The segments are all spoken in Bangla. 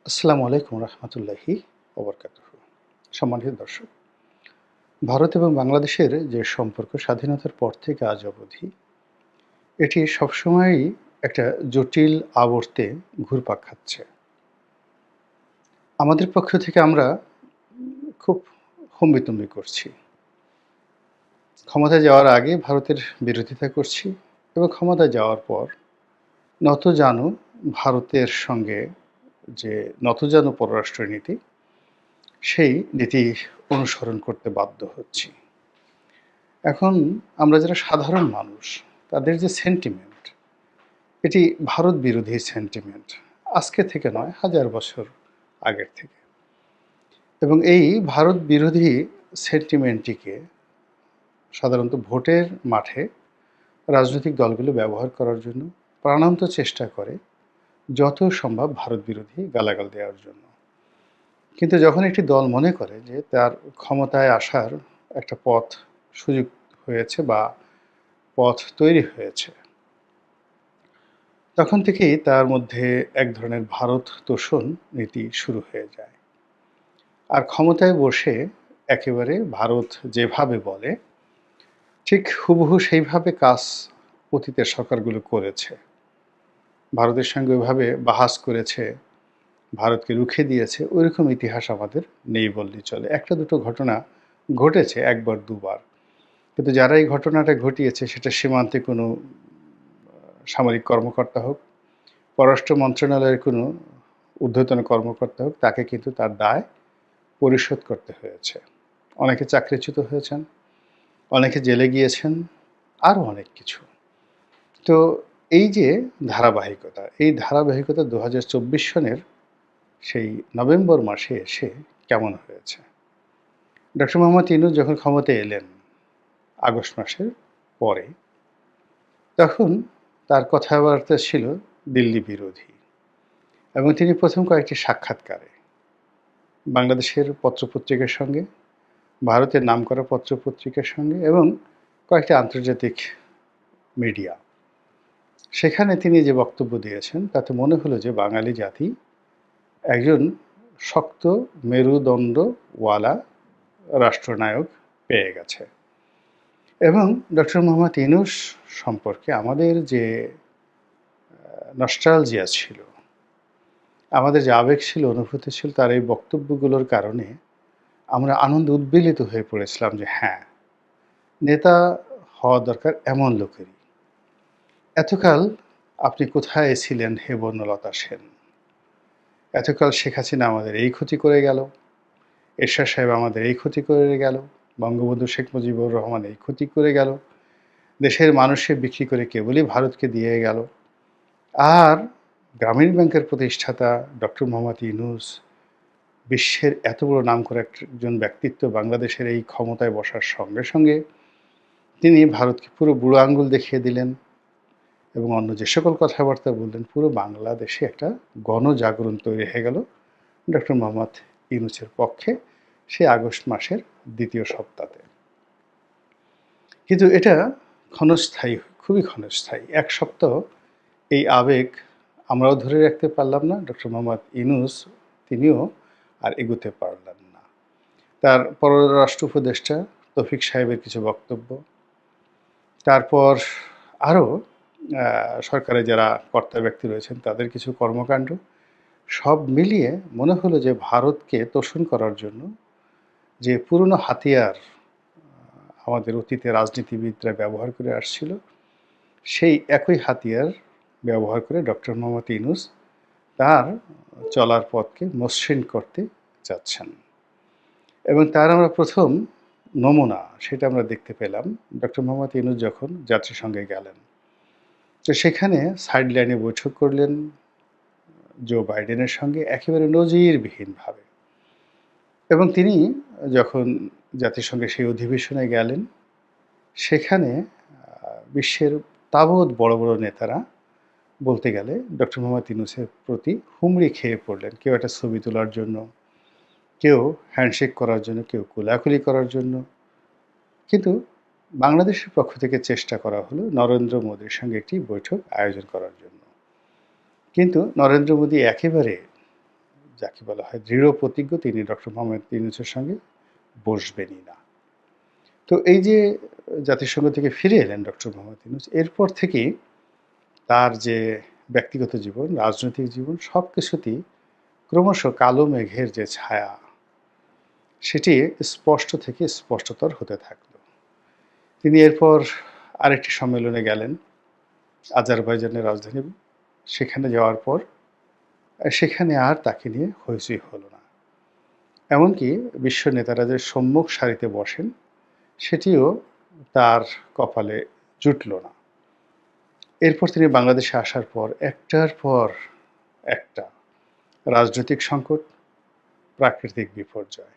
আসসালামু আলাইকুম রহমতুল্লাহি ওবরকাতুহু। সম্মানিত দর্শক, ভারত এবং বাংলাদেশের যে সম্পর্ক স্বাধীনতার পর থেকে আজ অবধি, এটি সবসময়ই একটা জটিল আবর্তে ঘুরপাক খাচ্ছে। আমাদের পক্ষ থেকে আমরা খুব হম্বিতম্বি করছি। ক্ষমতায় যাওয়ার আগে ভারতের বিরোধিতা করছি এবং ক্ষমতায় যাওয়ার পর নতজানু ভারতের সঙ্গে যে নতজানু পররাষ্ট্রনীতি, সেই নীতি অনুসরণ করতে বাধ্য হচ্ছি। এখন আমরা যারা সাধারণ মানুষ, তাদের যে সেন্টিমেন্ট, এটি ভারত বিরোধী সেন্টিমেন্ট। আজকে থেকে নয়, হাজার বছর আগের থেকে। এবং এই ভারত বিরোধী সেন্টিমেন্টটিকে সাধারণত ভোটের মাঠে রাজনৈতিক দলগুলো ব্যবহার করার জন্য প্রাণান্ত চেষ্টা করে, যত সম্ভব ভারত বিরোধী গালাগাল দেওয়ার জন্য। কিন্তু যখন একটি দল মনে করে যে তার ক্ষমতায় আসার একটা পথ সুযোগ হয়েছে বা পথ তৈরি হয়েছে, তখন থেকেই তার মধ্যে এক ধরনের ভারত তোষণ নীতি শুরু হয়ে যায়। আর ক্ষমতায় বসে একেবারে ভারত যেভাবে বলে, ঠিক হুবহু সেইভাবে কাজ অতীতের সরকারগুলো করেছে। ভারতের সঙ্গে ওইভাবে বাহাস করেছে, ভারতকে রুখে দিয়েছে, ওইরকম ইতিহাস আমাদের নেই বললেই চলে। একটা দুটো ঘটনা ঘটেছে একবার দুবার। কিন্তু যারা এই ঘটনাটা ঘটিয়েছে, সেটা সীমান্তে কোনো সামরিক কর্মকর্তা হোক, পররাষ্ট্র মন্ত্রণালয়ের কোনো ঊর্ধ্বতন কর্মকর্তা হোক, তাকে কিন্তু তার দায় পরিশোধ করতে হয়েছে। অনেকে চাকরিচ্যুত হয়েছেন, অনেকে জেলে গিয়েছেন, আরও অনেক কিছু। তো এই যে ধারাবাহিকতা, এই ধারাবাহিকতা ২০২৪ সনের সেই নভেম্বর মাসে এসে কেমন হয়েছে? ডক্টর মোহাম্মদ ইউনূস যখন ক্ষমতায় এলেন আগস্ট মাসের পরে, তখন তার কথাবার্তা ছিল দিল্লি বিরোধী। এবং তিনি প্রথম কয়েকটি সাক্ষাৎকারে বাংলাদেশের পত্রপত্রিকার সঙ্গে, ভারতের নামকরা পত্রপত্রিকার সঙ্গে এবং কয়েকটি আন্তর্জাতিক মিডিয়া, সেখানে তিনি যে বক্তব্য দিয়েছেন, তাতে মনে হলো যে বাঙালি জাতি একজন শক্ত মেরুদণ্ডওয়ালা রাষ্ট্রনায়ক পেয়ে গেছে। এবং ডক্টর মোহাম্মদ ইউনূস সম্পর্কে আমাদের যে নস্টালজিয়া ছিল, আমাদের যে আবেগ ছিল, অনুভূতি ছিল, তার এই বক্তব্যগুলোর কারণে আমরা আনন্দে উদ্বেলিত হয়ে পড়েছিলাম যে হ্যাঁ, নেতা হওয়া দরকার এমন লোকেরই। এতকাল আপনি কোথায় ছিলেন হে বর্ণলতা সেন? এতকাল শেখ হাসিনা আমাদের এই ক্ষতি করে গেল, এরশাদ সাহেব আমাদের এই ক্ষতি করে গেল, বঙ্গবন্ধু শেখ মুজিবুর রহমান এই ক্ষতি করে গেল, দেশের মানুষকে বিক্রি করে কেবলই ভারতকে দিয়ে গেল। আর গ্রামীণ ব্যাংকের প্রতিষ্ঠাতা ডক্টর মোহাম্মদ ইউনূস, বিশ্বের এত বড় নামকরা একজন ব্যক্তিত্ব, বাংলাদেশের এই ক্ষমতায় বসার সঙ্গে সঙ্গে তিনি ভারতকে পুরো বুড়ো আঙুল দেখিয়ে দিলেন এবং অন্য যে সকল কথাবার্তা বললেন, পুরো বাংলাদেশে একটা গণজাগরণ তৈরি হয়ে গেল ডক্টর মোহাম্মদ ইউনূসের পক্ষে সেই আগস্ট মাসের দ্বিতীয় সপ্তাহে। কিন্তু এটা ক্ষণস্থায়ী, খুবই ক্ষণস্থায়ী। এক সপ্তাহ এই আবেগ আমরাও ধরে রাখতে পারলাম না, ডক্টর মোহাম্মদ ইউনূস তিনিও আর এগোতে পারলেন না। তার পররাষ্ট্র উপদেষ্টা তৌফিক সাহেবের কিছু বক্তব্য, তারপর আরও সরকারে যারা কর্তা ব্যক্তি রয়েছেন তাদের কিছু কর্মকাণ্ড, সব মিলিয়ে মনে হলো যে ভারতকে তোষণ করার জন্য যে পুরনো হাতিয়ার আমাদের অতীতে রাজনীতিবিদরা ব্যবহার করে আসছিল, সেই একই হাতিয়ার ব্যবহার করে ডক্টর মোহাম্মদ ইউনূস তার চলার পথকে মসৃণ করতে যাচ্ছেন। এবং তার আমরা প্রথম নমুনা সেটা আমরা দেখতে পেলাম ডক্টর মোহাম্মদ ইউনূস যখন জাতিসংঘে গেলেন। তো সেখানে সাইড লাইনে বৈঠক করলেন জো বাইডেনের সঙ্গে একেবারে নজিরবিহীনভাবে। এবং তিনি যখন জাতিসংঘের সেই অধিবেশনে গেলেন, সেখানে বিশ্বের তাবৎ বড় বড় নেতারা বলতে গেলে ডক্টর মোহাম্মদ ইউনূসের প্রতি হুমড়ি খেয়ে পড়লেন। কেউ একটা ছবি তোলার জন্য, কেউ হ্যান্ডশেক করার জন্য, কেউ কোলাকুলি করার জন্য। কিন্তু বাংলাদেশের পক্ষ থেকে চেষ্টা করা হলো নরেন্দ্র মোদির সঙ্গে একটি বৈঠক আয়োজন করার জন্য। কিন্তু নরেন্দ্র মোদি একেবারে যাকে বলা হয় দৃঢ় প্রতিজ্ঞ, তিনি ডক্টর মোহাম্মদ ইউনূসের সঙ্গে বসবেনই না। তো এই যে জাতিসংঘ থেকে ফিরে এলেন ডক্টর মোহাম্মদ ইউনূস, এরপর থেকেই তার যে ব্যক্তিগত জীবন, রাজনৈতিক জীবন সবকিছুতেই ক্রমশ কালো মেঘের যে ছায়া, সেটি স্পষ্ট থেকে স্পষ্টতর হতে থাকল। তিনি এরপর আরেকটি সম্মেলনে গেলেন, আজারবাইজানের রাজধানী। সেখানে যাওয়ার পর সেখানে আর তাকে নিয়ে হইচই হলো না। এমনকি বিশ্ব নেতারা যে সম্মুখ সারিতে বসেন, সেটিও তার কপালে জুটল না। এরপর তিনি বাংলাদেশে আসার পর একটার পর একটা রাজনৈতিক সংকট, প্রাকৃতিক বিপর্যয়,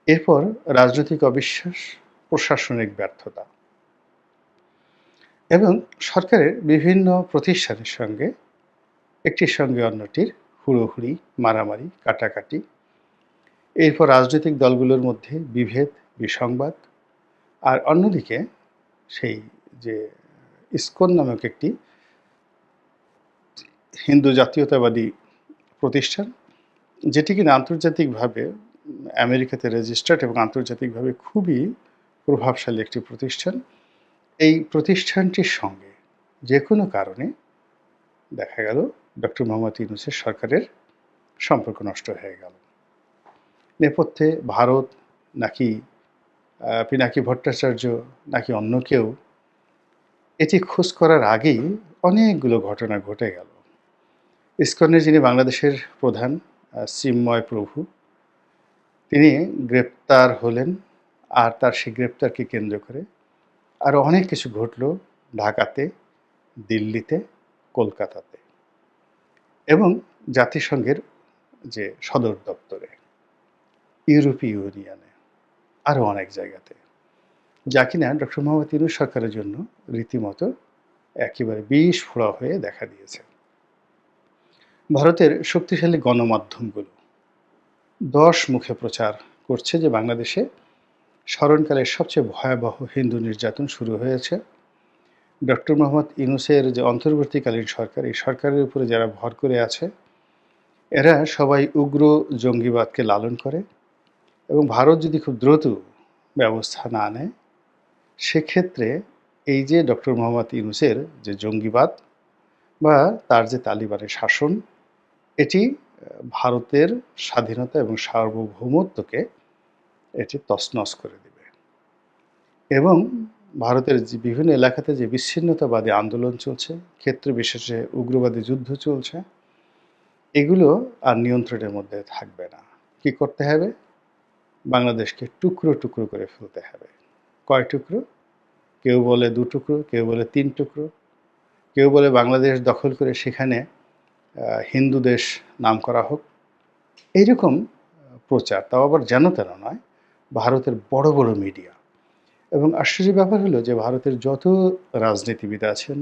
এরপর রাজনৈতিক অবিশ্বাস, প্রশাসনিক ব্যর্থতা এবং সরকারের বিভিন্ন প্রতিষ্ঠানের সঙ্গে একটির সঙ্গে অন্যটির হুড়োহুড়ি, মারামারি, কাটাকাটি, এরপর রাজনৈতিক দলগুলোর মধ্যে বিভেদ, বিসংবাদ, আর অন্যদিকে সেই যে ইসকন নামক একটি হিন্দু জাতীয়তাবাদী প্রতিষ্ঠান, যেটি কিনা আন্তর্জাতিকভাবে আমেরিকাতে রেজিস্টার্ড এবং আন্তর্জাতিকভাবে খুবই প্রভাবশালী একটি প্রতিষ্ঠান, এই প্রতিষ্ঠানটির সঙ্গে যে কোনো কারণে দেখা গেল ডক্টর মোহাম্মদ ইউনূসের সরকারের সম্পর্ক নষ্ট হয়ে গেল। নেপথ্যে ভারত নাকি পিনাকি ভট্টাচার্য নাকি অন্য কেউ, এটি খোঁজ করার আগেই অনেকগুলো ঘটনা ঘটে গেল। ইসকনের যিনি বাংলাদেশের প্রধান চিন্ময় প্রভু, তিনি গ্রেপ্তার হলেন, আর তার সেই গ্রেপ্তারকে কেন্দ্র করে আরও অনেক কিছু ঘটল ঢাকাতে, দিল্লিতে, কলকাতাতে এবং জাতিসংঘের যে সদর দপ্তরে, ইউরোপীয় ইউনিয়নে, আরও অনেক জায়গাতে, যা কিনা ডক্টর মোহাম্মদ ইউনূস সরকারের জন্য রীতিমতো একেবারে বিষ ফোড়া হয়ে দেখা দিয়েছে। ভারতের শক্তিশালী গণমাধ্যমগুলো 10 মুখে প্রচার করছে যে বাংলাদেশে স্মরণকালের সবচেয়ে ভয়াবহ হিন্দু নির্যাতন শুরু হয়েছে। ডক্টর মোহাম্মদ ইউনূসের যে অন্তর্বর্তীকালীন সরকার, এই সরকারের উপরে যারা ভর করে আছে, এরা সবাই উগ্র জঙ্গিবাদকে লালন করে এবং ভারত যদি খুব দ্রুত ব্যবস্থা না নেয়, সেক্ষেত্রে এই যে ডক্টর মোহাম্মদ ইউনূসের যে জঙ্গিবাদ বা তার যে তালিবানের শাসন, এটি ভারতের স্বাধীনতা এবং সার্বভৌমত্বকে এটি তছনছ করে দেবে এবং ভারতের যে বিভিন্ন এলাকাতে যে বিচ্ছিন্নতাবাদী আন্দোলন চলছে, ক্ষেত্র বিশেষে উগ্রবাদী যুদ্ধ চলছে, এগুলো আর নিয়ন্ত্রণের মধ্যে থাকবে না। কি করতে হবে? বাংলাদেশকে টুকরো টুকরো করে ফেলতে হবে। কয় টুকরো? কেউ বলে 2 টুকরো, কেউ বলে 3 টুকরো, কেউ বলে বাংলাদেশ দখল করে সেখানে হিন্দু দেশ নাম করা হোক। এইরকম প্রচার, তাও আবার যেন তেন নয়, ভারতের বড় বড় মিডিয়া। এবং আশ্চর্যের ব্যাপার হলো যে ভারতের যত রাজনীতিবিদ আছেন,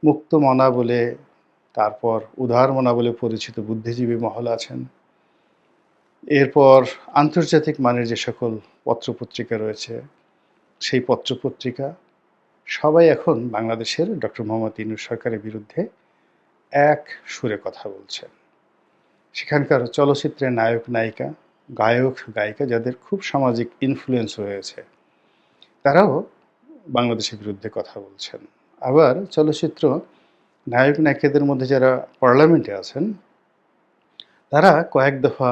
মুক্তমনা বলে, তারপর উদারমনা বলে পরিচিত বুদ্ধিজীবী মহল আছেন, এরপর আন্তর্জাতিক মানের যে সকল পত্রপত্রিকা রয়েছে, সেই পত্রপত্রিকা সবাই এখন বাংলাদেশের ডক্টর মোহাম্মদ ইউনূস সরকারের বিরুদ্ধে এক সুরে কথা বলছেন। সেখানকার চলচ্চিত্রের নায়ক নায়িকা, গায়ক গায়িকা, যাদের খুব সামাজিক ইনফ্লুয়েন্স রয়েছে, তারাও বাংলাদেশের বিরুদ্ধে কথা বলছেন। আবার চলচ্চিত্র নায়ক নায়িকাদের মধ্যে যারা পার্লামেন্টে আছেন, তারা কয়েক দফা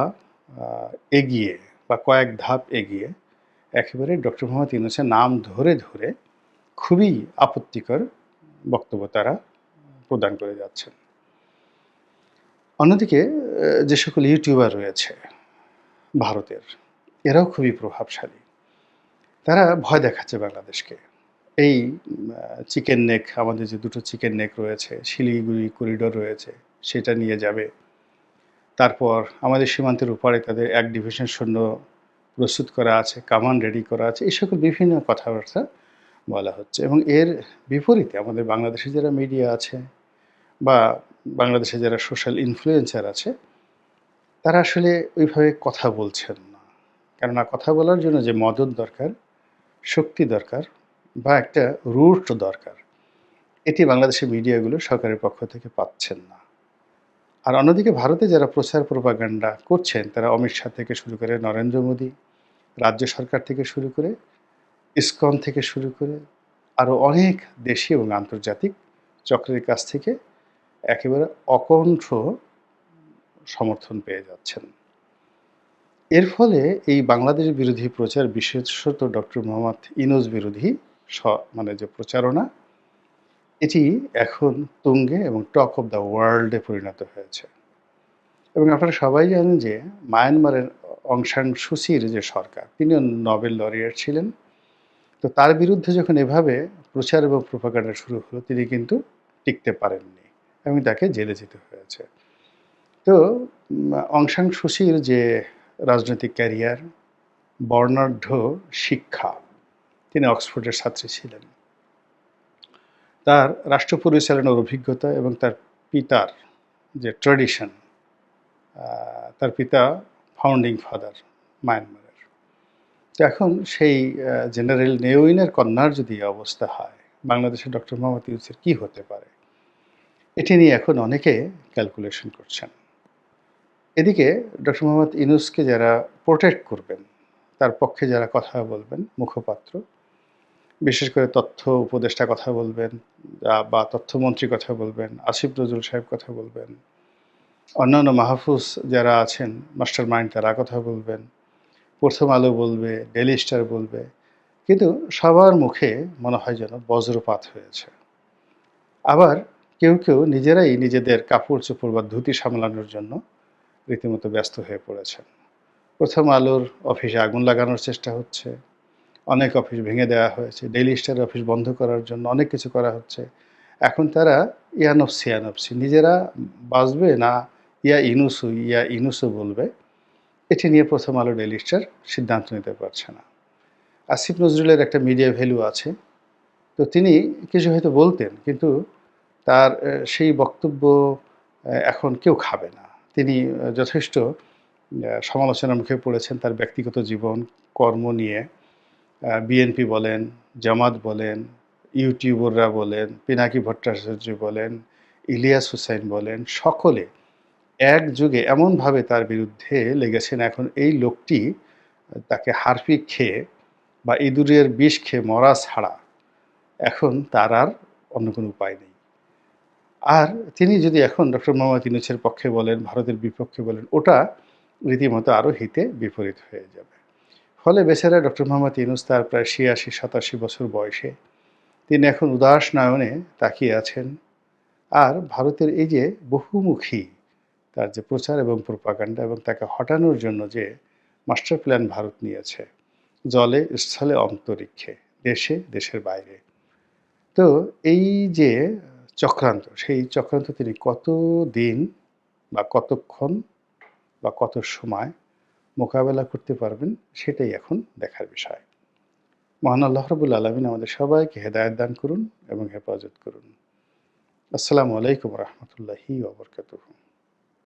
এগিয়ে বা কয়েক ধাপ এগিয়ে একেবারে ডক্টর মোহাম্মদ ইউনূসের নাম ধরে ধরে খুবই আপত্তিকর বক্তব্য তারা প্রদান করে যাচ্ছেন। অন্যদিকে যে সকল ইউটিউবার রয়েছে ভারতের, এরাও খুবই প্রভাবশালী। তারা ভয় দেখাচ্ছে বাংলাদেশকে। এই চিকেন নেক, আমাদের যে 2টো চিকেন নেক রয়েছে, শিলিগুড়ি করিডোর রয়েছে, সেটা নিয়ে যাবে। তারপর আমাদের সীমান্তের ওপারে তাদের 1 ডিভিশন সৈন্য প্রস্তুত করা আছে, কামান রেডি করা আছে, এই সকল বিভিন্ন কথাবার্তা বলা হচ্ছে। এবং এর বিপরীতে আমাদের বাংলাদেশে যারা মিডিয়া আছে বা বাংলাদেশে যারা সোশ্যাল ইনফ্লুয়েন্সার আছে, তারা আসলে ওইভাবে কথা বলছেন না। কেননা কথা বলার জন্য যে মদত দরকার, শক্তি দরকার বা একটা রুট দরকার, এটি বাংলাদেশের মিডিয়াগুলো সরকারের পক্ষ থেকে পাচ্ছেন না। আর অন্যদিকে ভারতে যারা প্রচার প্রোপাগান্ডা করছেন তারা অমিত শাহ থেকে শুরু করে নরেন্দ্র মোদী, রাজ্য সরকার থেকে শুরু করে, ইসকন থেকে শুরু করে আরও অনেক দেশি এবং আন্তর্জাতিক চক্রের কাছ থেকে একেবারে অকণ্ঠ সমর্থন পেয়ে যাচ্ছেন। এর ফলে এই বাংলাদেশ বিরোধী প্রচার, বিশেষত ডক্টর মোহাম্মদ ইউনূস বিরোধী মানে যে প্রচারণা, এটি এখন তুঙ্গে এবং টক অফ দ্য ওয়ার্ল্ডে পরিণত হয়েছে। এবং আপনারা সবাই জানেন যে মায়ানমারের অং সান সুচির যে সরকার, তিনিও নোবেল লরিয়েট ছিলেন। তো তার বিরুদ্ধে যখন এভাবে প্রচার এবং প্রোপাগান্ডা শুরু হলো, তিনি কিন্তু টিকতে পারেননি এবং তাকে জেলে যেতে হয়েছে। তো অং সান সুচির যে রাজনৈতিক ক্যারিয়ার, বর্ণাঢ্য শিক্ষা, তিনি অক্সফোর্ডের ছাত্রী ছিলেন। তার রাষ্ট্র পরিচালনার অভিজ্ঞতা এবং তার পিতার যে ট্র্যাডিশন, তার পিতা ফাউন্ডিং ফাদার মায়ানমারের। তো এখন সেই জেনারেল নেওইনের কন্যার যদি এই অবস্থা হয়, বাংলাদেশের ডক্টর মোহাম্মদ ইউনূসের কী হতে পারে, এটি নিয়ে এখন অনেকে ক্যালকুলেশন করছেন। এদিকে ডক্টর মোহাম্মদ ইউনূসকে যারা প্রোটেক্ট করবেন, তার পক্ষে যারা কথা বলবেন, মুখপাত্র, বিশেষ করে তথ্য উপদেষ্টা কথা বলবেন বা তথ্যমন্ত্রী কথা বলবেন, আসিফ নজরুল সাহেব কথা বলবেন, অন্যান্য মাহফুজ যারা আছেন মাস্টার মাইন্ড তারা কথা বলবেন, প্রথম আলো বলবে, ডেইলি স্টার বলবে, কিন্তু সবার মুখে মনে হয় যেন বজ্রপাত হয়েছে। আবার কেউ কেউ নিজেরাই নিজেদের কাপড় চোপড় বা ধুতি সামলানোর জন্য রীতিমতো ব্যস্ত হয়ে পড়েছেন। প্রথম আলোর অফিসে আগুন লাগানোর চেষ্টা হচ্ছে, অনেক অফিস ভেঙে দেওয়া হয়েছে, ডেইলি স্টারের অফিস বন্ধ করার জন্য অনেক কিছু করা হচ্ছে। এখন তারা ইয়ানফসি নিজেরা বাঁচবে না ইয়া ইনুসু বলবে, এটি নিয়ে প্রথম আলো, ডেইলি স্টার সিদ্ধান্ত নিতে পারছে না। আসিফ নজরুলের একটা মিডিয়া ভ্যালু আছে, তো তিনি কিছু হয়তো বলতেন, কিন্তু তার সেই বক্তব্য এখন কেউ খাবে না। তিনি যথেষ্ট সমালোচনার মুখে পড়েছেন তার ব্যক্তিগত জীবন, কর্ম নিয়ে। বিএনপি বলেন, জামাত বলেন, ইউটিউবাররা বলেন, পিনাকি ভট্টাচার্য বলেন, ইলিয়াস হুসাইন বলেন, সকলে একযোগে এমনভাবে তার বিরুদ্ধে লেগেছেন, এখন এই লোকটি তাকে হারপিক খেয়ে বা ইঁদুরের বিষ খেয়ে মরা ছাড়া এখন তার আর অন্য কোনো উপায় নেই। আর তিনি যদি এখন ডক্টর মোহাম্মদ ইউনূসের পক্ষে বলেন, ভারতের বিপক্ষে বলেন, ওটা রীতিমতো আরও হিতে বিপরীত হয়ে যাবে। ফলে বেচারা ডক্টর মোহাম্মদ ইউনূস তার প্রায় ৮৬-৮৭ বছর বয়সে তিনি এখন উদাস নয়নে তাকিয়ে আছেন। আর ভারতের এই যে বহুমুখী তার যে প্রচার এবং প্রোপাগান্ডা এবং তাকে হটানোর জন্য যে মাস্টার প্ল্যান ভারত নিয়েছে, জলে, স্থলে, অন্তরিক্ষে, দেশে, দেশের বাইরে, তো এই যে চক্রান্ত, সেই চক্রান্ত তিনি কত দিন বা কতক্ষণ বা কত সময় মোকাবেলা করতে পারবেন, সেটাই এখন দেখার বিষয়। মহান আল্লাহ রাব্বুল আলামিন আমাদের সবাইকে হেদায়েত দান করুন এবং হেফাজত করুন। আসসালামু আলাইকুম ওয়া রাহমাতুল্লাহি ওয়া বারাকাতুহু।